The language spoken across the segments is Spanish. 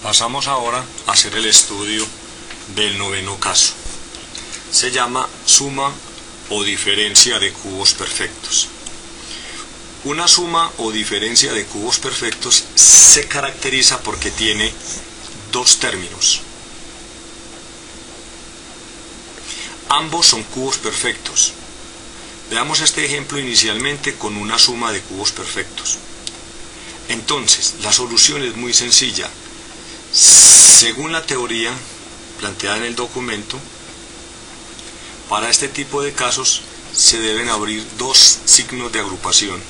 Pasamos ahora a hacer el estudio del noveno caso. Se llama suma o diferencia de cubos perfectos. Una suma o diferencia de cubos perfectos se caracteriza porque tiene dos términos. Ambos son cubos perfectos. Veamos este ejemplo inicialmente con una suma de cubos perfectos. Entonces, la solución es muy sencilla. Según la teoría planteada en el documento, para este tipo de casos se deben abrir dos signos de agrupación.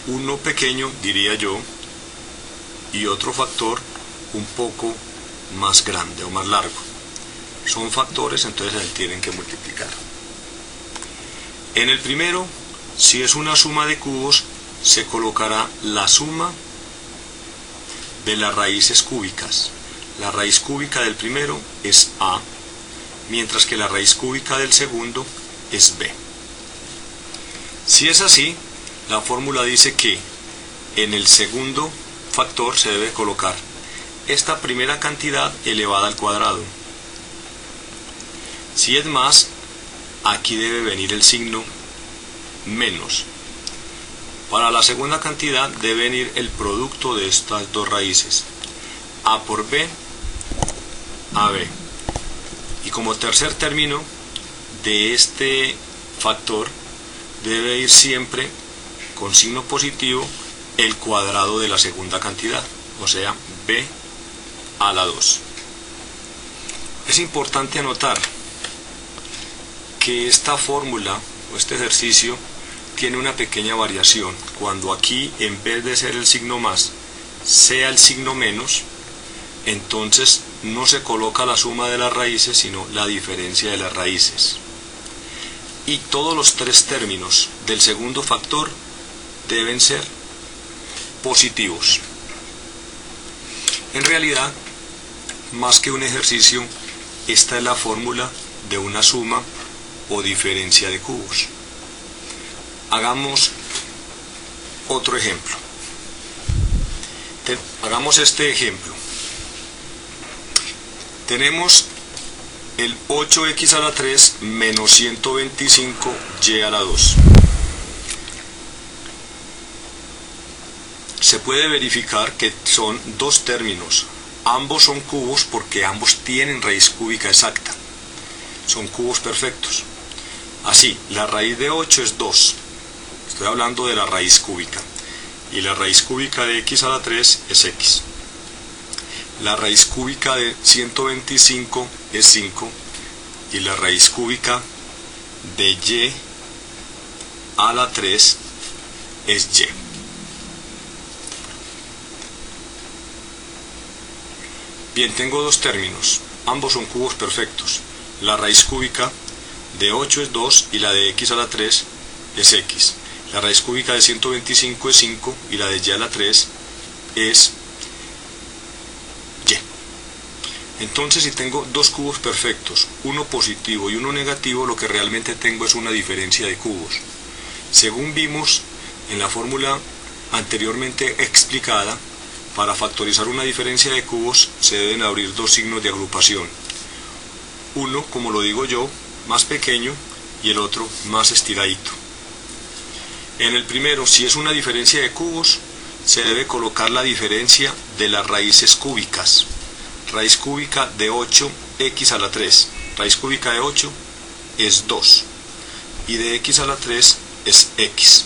Uno pequeño, diría yo, y otro factor un poco más grande o más largo. Son factores, entonces se tienen que multiplicar. En el primero, si es una suma de cubos, se colocará la suma de las raíces cúbicas. La raíz cúbica del primero es A, mientras que la raíz cúbica del segundo es B. Si es así, la fórmula dice que en el segundo factor se debe colocar esta primera cantidad elevada al cuadrado. Si es más, aquí debe venir el signo menos. Para la segunda cantidad debe venir el producto de estas dos raíces, A por B, AB. Y como tercer término de este factor debe ir siempre con signo positivo el cuadrado de la segunda cantidad, o sea, B a la 2. Es importante anotar que esta fórmula o este ejercicio tiene una pequeña variación. Cuando aquí, en vez de ser el signo más, sea el signo menos, entonces no se coloca la suma de las raíces, sino la diferencia de las raíces. Y todos los tres términos del segundo factor deben ser positivos. En realidad, más que un ejercicio, esta es la fórmula de una suma o diferencia de cubos. Hagamos otro ejemplo. Hagamos este ejemplo. Tenemos el 8x a la 3 menos 125y a la 2. Se puede verificar que son dos términos. Ambos son cubos porque ambos tienen raíz cúbica exacta. Son cubos perfectos. Así, la raíz de 8 es 2. Estoy hablando de la raíz cúbica. Y la raíz cúbica de x a la 3 es x. La raíz cúbica de 125 es 5. Y la raíz cúbica de y a la 3 es y. Bien, tengo dos términos. Ambos son cubos perfectos. La raíz cúbica de 8 es 2 y la de x a la 3 es x. La raíz cúbica de 125 es 5 y la de y a la 3 es y. Entonces, si tengo dos cubos perfectos, uno positivo y uno negativo, lo que realmente tengo es una diferencia de cubos. Según vimos en la fórmula anteriormente explicada, para factorizar una diferencia de cubos se deben abrir dos signos de agrupación. Uno, como lo digo yo, más pequeño y el otro más estiradito. En el primero, si es una diferencia de cubos, se debe colocar la diferencia de las raíces cúbicas. Raíz cúbica de 8x a la 3. Raíz cúbica de 8 es 2 y de x a la 3 es x.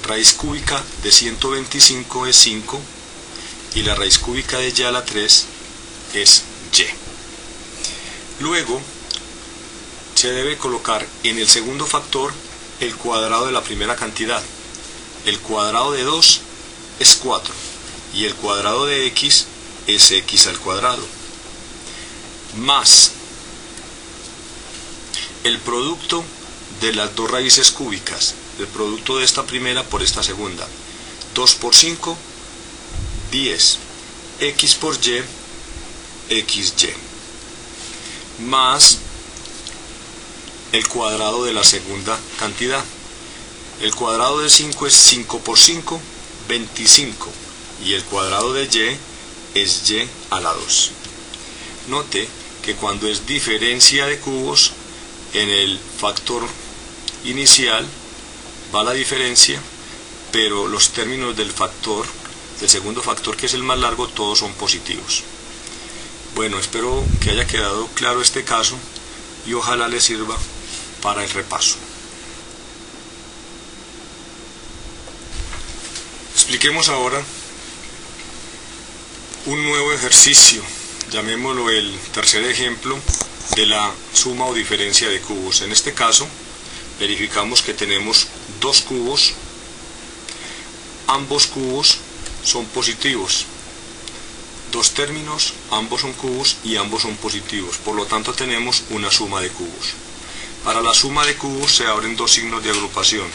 Raíz cúbica de 125 es 5 y la raíz cúbica de y a la 3 es y. Luego, se debe colocar en el segundo factor el cuadrado de la primera cantidad. El cuadrado de 2 es 4 y el cuadrado de x es x al cuadrado, más el producto de las dos raíces cúbicas, el producto de esta primera por esta segunda. 2 por 5, 10, x por y, xy, más el cuadrado de la segunda cantidad. El cuadrado de 5 es 5 por 5, 25, y el cuadrado de y es y a la 2. Note que cuando es diferencia de cubos, en el factor inicial va la diferencia, pero los términos del segundo factor, que es el más largo, todos son positivos. Bueno, espero que haya quedado claro este caso y ojalá les sirva para el repaso. Expliquemos ahora un nuevo ejercicio, llamémoslo el tercer ejemplo de la suma o diferencia de cubos. En este caso, verificamos que tenemos dos cubos, ambos cubos son positivos, dos términos, ambos son cubos y ambos son positivos, por lo tanto tenemos una suma de cubos. Para la suma de cubos se abren dos signos de agrupación,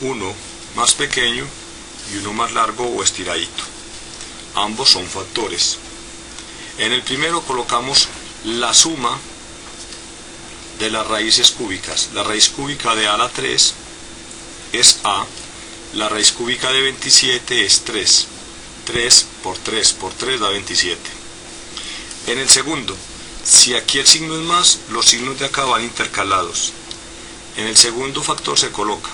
uno más pequeño y uno más largo o estiradito. Ambos son factores. En el primero colocamos la suma de las raíces cúbicas. La raíz cúbica de a a la 3 es a, la raíz cúbica de 27 es 3. 3 por 3 por 3 da 27. En el segundo, si aquí el signo es más, los signos de acá van intercalados. En el segundo factor se coloca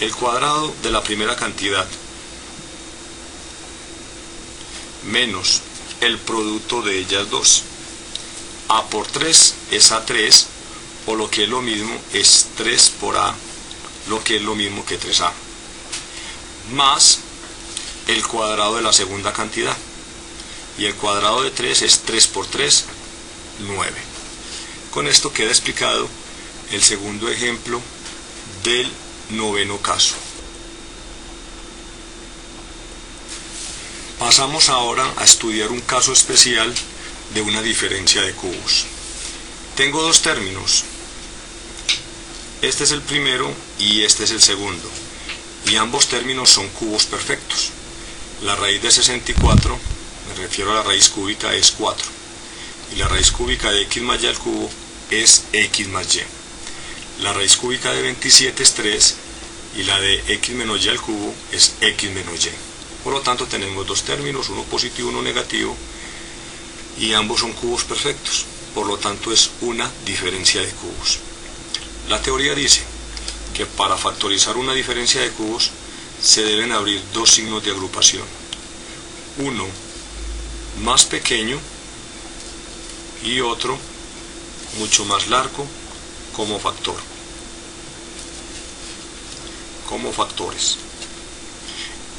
el cuadrado de la primera cantidad menos el producto de ellas dos. A por 3 es A3, o lo que es lo mismo es 3 por A, lo que es lo mismo que 3A, más el cuadrado de la segunda cantidad, y el cuadrado de 3 es 3 por 3, 9. Con esto queda explicado el segundo ejemplo del noveno caso. Pasamos ahora a estudiar un caso especial de una diferencia de cubos. Tengo dos términos, este es el primero y este es el segundo, y ambos términos son cubos perfectos. La raíz de 64, me refiero a la raíz cúbica, es 4, y la raíz cúbica de x más y al cubo es x más y. La raíz cúbica de 27 es 3, y la de x menos y al cubo es x menos y. Por lo tanto tenemos dos términos, uno positivo y uno negativo, y ambos son cubos perfectos, por lo tanto es una diferencia de cubos. La teoría dice que para factorizar una diferencia de cubos se deben abrir dos signos de agrupación, uno más pequeño y otro mucho más largo como factor, como factores.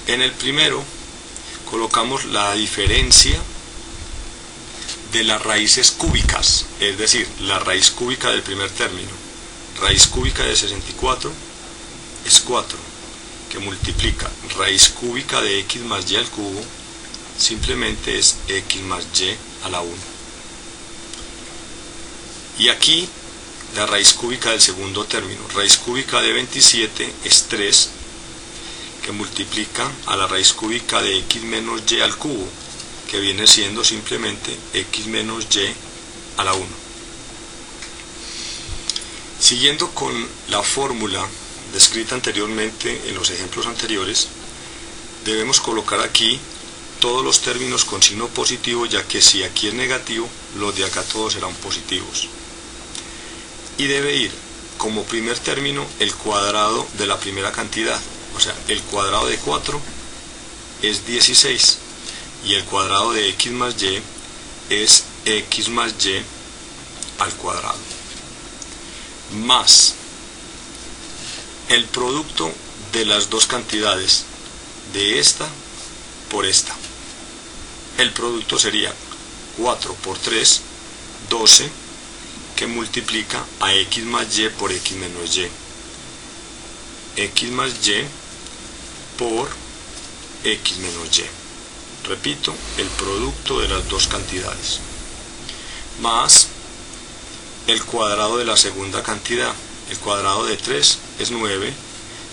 En el primero colocamos la diferencia de las raíces cúbicas, es decir, la raíz cúbica del primer término. Raíz cúbica de 64 es 4, que multiplica raíz cúbica de x más y al cubo, simplemente es x más y a la 1. Y aquí la raíz cúbica del segundo término, raíz cúbica de 27 es 3, que multiplica a la raíz cúbica de x menos y al cubo, que viene siendo simplemente x menos y a la 1. Siguiendo con la fórmula descrita anteriormente en los ejemplos anteriores, debemos colocar aquí todos los términos con signo positivo, ya que si aquí es negativo, los de acá todos serán positivos. Y debe ir como primer término el cuadrado de la primera cantidad, o sea, el cuadrado de 4 es 16, y el cuadrado de x más y es x más y al cuadrado, más el producto de las dos cantidades, de esta por esta. El producto sería 4 por 3, 12, que multiplica a x más y por x menos y. X más y por x menos y. Repito, el producto de las dos cantidades, más el cuadrado de la segunda cantidad. El cuadrado de 3 es 9,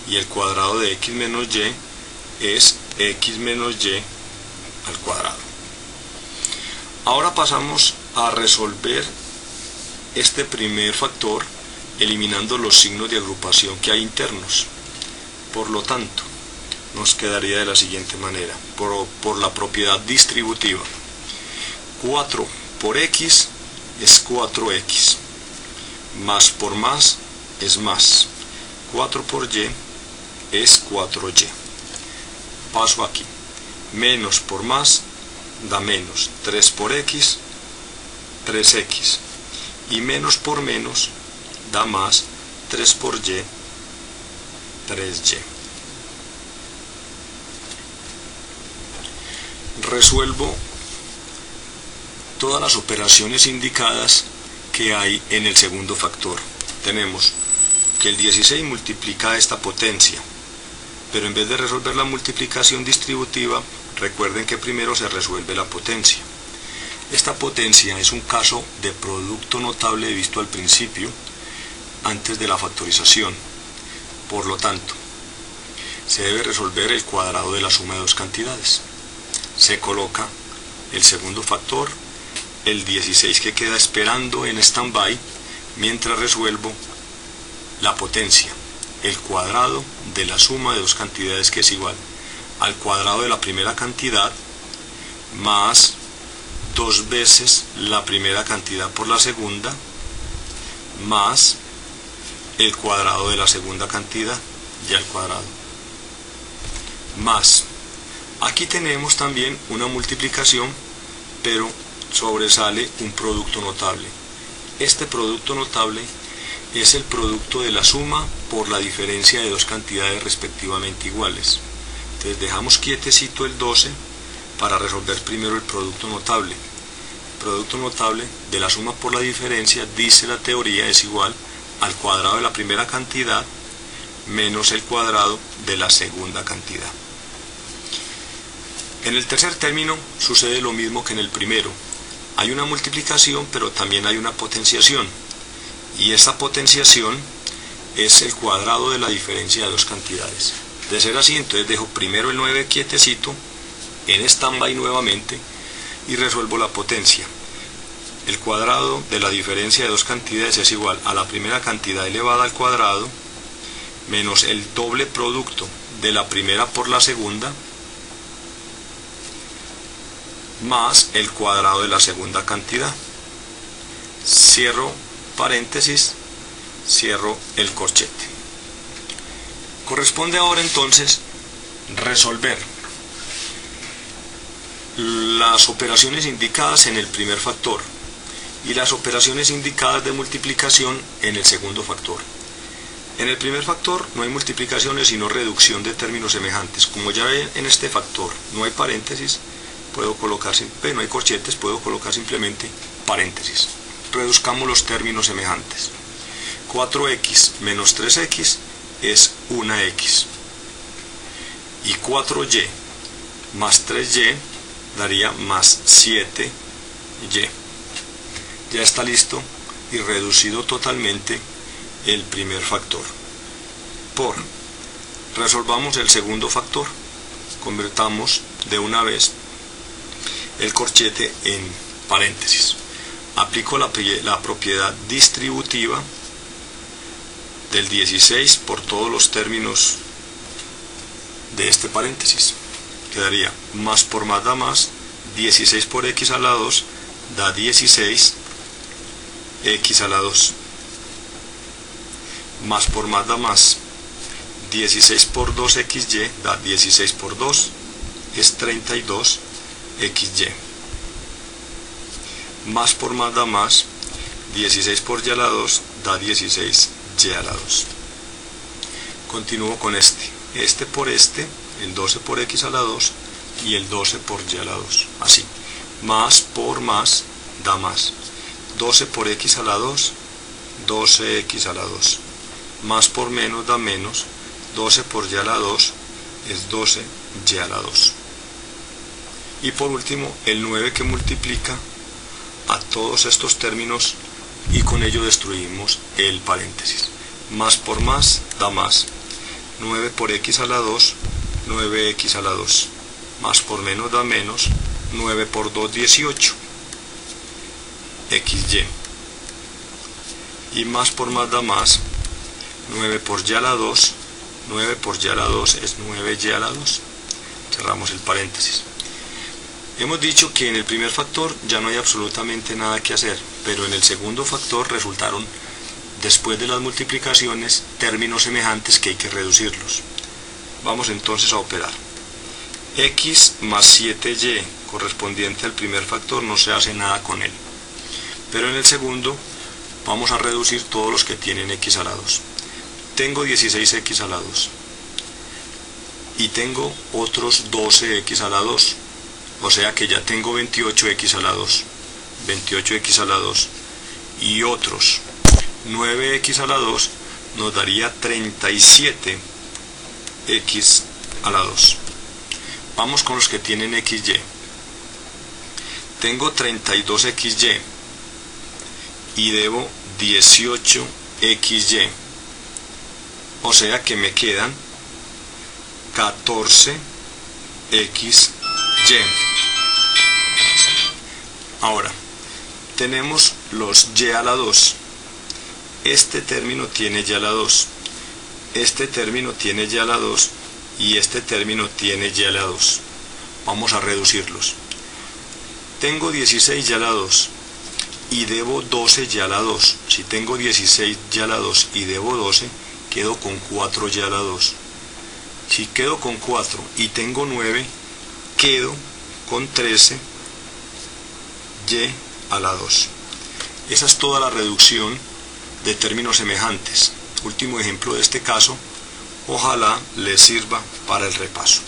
y el cuadrado de x menos y es x menos y al cuadrado. Ahora pasamos a resolver este primer factor eliminando los signos de agrupación que hay internos. Por lo tanto, nos quedaría de la siguiente manera, por la propiedad distributiva. 4 por x es 4x, más por más es más, 4 por y es 4y. Paso aquí, menos por más da menos, 3 por x, 3x, y menos por menos da más, 3 por y, 3y. Resuelvo todas las operaciones indicadas que hay en el segundo factor. Tenemos que el 16 multiplica esta potencia, pero en vez de resolver la multiplicación distributiva, recuerden que primero se resuelve la potencia. Esta potencia es un caso de producto notable visto al principio, antes de la factorización. Por lo tanto, se debe resolver el cuadrado de la suma de dos cantidades. Se coloca el segundo factor, el 16 que queda esperando en stand-by, mientras resuelvo la potencia, el cuadrado de la suma de dos cantidades, que es igual al cuadrado de la primera cantidad más 2 veces la primera cantidad por la segunda, más el cuadrado de la segunda cantidad y al cuadrado, más. Aquí tenemos también una multiplicación, pero sobresale un producto notable. Este producto notable es el producto de la suma por la diferencia de dos cantidades respectivamente iguales. Entonces dejamos quietecito el 12 para resolver primero el producto notable. El producto notable de la suma por la diferencia, dice la teoría, es igual al cuadrado de la primera cantidad menos el cuadrado de la segunda cantidad. En el tercer término sucede lo mismo que en el primero. Hay una multiplicación, pero también hay una potenciación. Y esa potenciación es el cuadrado de la diferencia de dos cantidades. De ser así, entonces dejo primero el 9 quietecito, en stand-by nuevamente, y resuelvo la potencia. El cuadrado de la diferencia de dos cantidades es igual a la primera cantidad elevada al cuadrado, menos el doble producto de la primera por la segunda, más el cuadrado de la segunda cantidad. Cierro paréntesis, cierro el corchete. Corresponde ahora entonces resolver las operaciones indicadas en el primer factor y las operaciones indicadas de multiplicación en el segundo factor. En el primer factor no hay multiplicaciones sino reducción de términos semejantes. Como ya ven, en este factor no hay paréntesis, puedo colocar, no hay corchetes, puedo colocar simplemente paréntesis. Reduzcamos los términos semejantes. 4x menos 3x es 1x, y 4y más 3y daría más 7y. Ya está listo y reducido totalmente el primer factor. Resolvamos el segundo factor. Convertamos de una vez el corchete en paréntesis. Aplico la propiedad distributiva del 16 por todos los términos de este paréntesis. Quedaría más por más da más, 16 por x a la 2 da 16 x a la 2. Más por más da más, 16 por 2xy da 16 por 2, es 32xy. Más por más da más, 16 por y a la 2 da 16y a la 2. Continúo con este por este, el 12 por x a la 2 y el 12 por y a la 2, así. Más por más da más, 12 por x a la 2, 12x a la 2. Más por menos da menos, 12 por y a la 2 es 12y a la 2. Y por último, el 9 que multiplica a todos estos términos y con ello destruimos el paréntesis. Más por más da más, 9 por x a la 2, 9x a la 2. Más por menos da menos, 9 por 2, 18, xy. Y más por más da más, 9 por y a la 2 9 por y a la 2 es 9y a la 2. Cerramos el paréntesis. Hemos dicho que en el primer factor ya no hay absolutamente nada que hacer, pero en el segundo factor resultaron, después de las multiplicaciones, términos semejantes que hay que reducirlos. Vamos entonces a operar. X más 7y correspondiente al primer factor no se hace nada con él, pero en el segundo vamos a reducir todos los que tienen x a la 2. Tengo 16x a la 2 y tengo otros 12x a la 2, o sea que ya tengo 28x a la 2, 28x a la 2 y otros 9x a la 2 nos daría 37x a la 2. Vamos con los que tienen xy. Tengo 32xy y debo 18xy, o sea que me quedan 14xy. Ahora, tenemos los y a la 2. Este término tiene y a la 2. Este término tiene y a la 2. Y este término tiene y a la 2. Vamos a reducirlos. Tengo 16y a la 2 y debo 12y a la 2. Si tengo 16y a la 2 y debo 12, quedo con 4y a la 2. Si quedo con 4 y tengo 9, quedo con 13y a la 2. Esa es toda la reducción de términos semejantes. Último ejemplo de este caso, ojalá les sirva para el repaso.